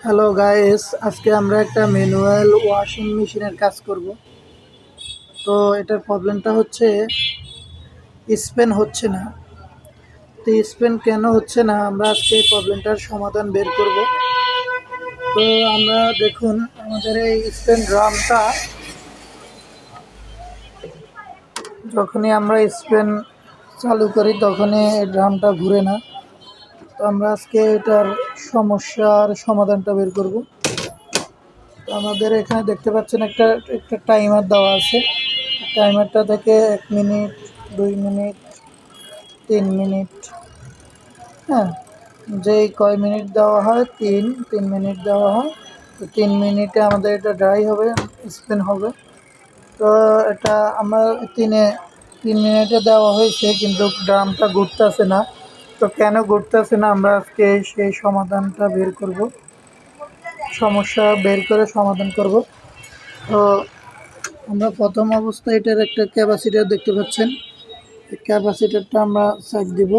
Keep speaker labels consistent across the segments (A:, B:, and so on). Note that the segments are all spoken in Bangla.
A: হ্যালো গাইস, আজকে আমরা একটা ম্যানুয়াল ওয়াশিং মেশিনের কাজ করব। তো এটার প্রবলেমটা হচ্ছে স্পেন হচ্ছে না। তো স্পেন কেন হচ্ছে না, আমরা আজকে এই প্রবলেমটার সমাধান বের করব। তো আমরা দেখুন, আমাদের এই স্পেন ড্রামটা যখনই আমরা স্পেন চালু করি তখনই এই ড্রামটা ঘুরে না। তো আমরা আজকে এটার সমস্যার সমাধানটা বের করব। তো আমাদের এখানে দেখতে পাচ্ছেন একটা একটা টাইমার দেওয়া আছে। টাইমারটা থেকে 1 মিনিট, 2 মিনিট, 3 মিনিট, হ্যাঁ, যেই কয় মিনিট দেওয়া হয়, 3 মিনিট দেওয়া হয়। তো 3 মিনিটে আমাদের এটা ড্রাই হবে, স্পিন হবে। তো এটা আমার 3 মিনিটে দেওয়া হয়েছে, কিন্তু ড্রামটা ঘুরতেছে না। তো কেন ঘুরতেছে না, আমরা আজকে সেই সমাধানটা বের করব, সমস্যা বের করে সমাধান করব। তো আমরা প্রথম অবস্থায় এটার একটা ক্যাপাসিটার দেখতে পাচ্ছেন, এই ক্যাপাসিটারটা আমরা চেক দিব।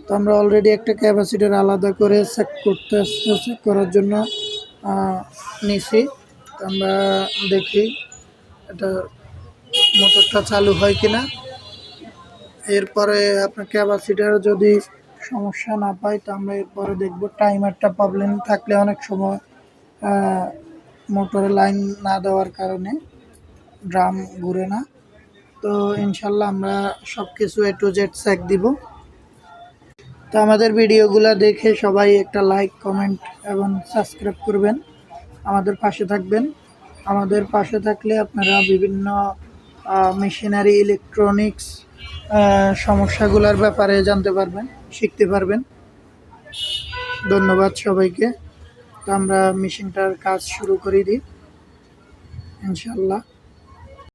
A: তো আমরা অলরেডি একটা ক্যাপাসিটার আলাদা করে চেক করার জন্য নিছি। তো আমরা দেখি এটা মোটরটা চালু হয় কিনা। এরপরে আপনার ক্যাপাসিটার যদি সমস্যা না পাই, তো আমরা এরপরে দেখব টাইমারটা প্রবলেম থাকলে অনেক সময় মোটরে লাইন না দেওয়ার কারণে ড্রাম ঘুরে না। তো ইনশাল্লাহ আমরা সব কিছু A to Z চেক দিব। তো আমাদের ভিডিওগুলো দেখে সবাই একটা লাইক, কমেন্ট এবং সাবস্ক্রাইব করবেন, আমাদের পাশে থাকবেন। আমাদের পাশে থাকলে আপনারা বিভিন্ন মেশিনারি, ইলেকট্রনিক্স সমস্যাগুলোর ব্যাপারে জানতে পারবেন, শিখতে পারবেন। ধন্যবাদ সবাইকে। তো আমরা মেশিনটার কাজ শুরু করে দিই ইনশাল্লাহ।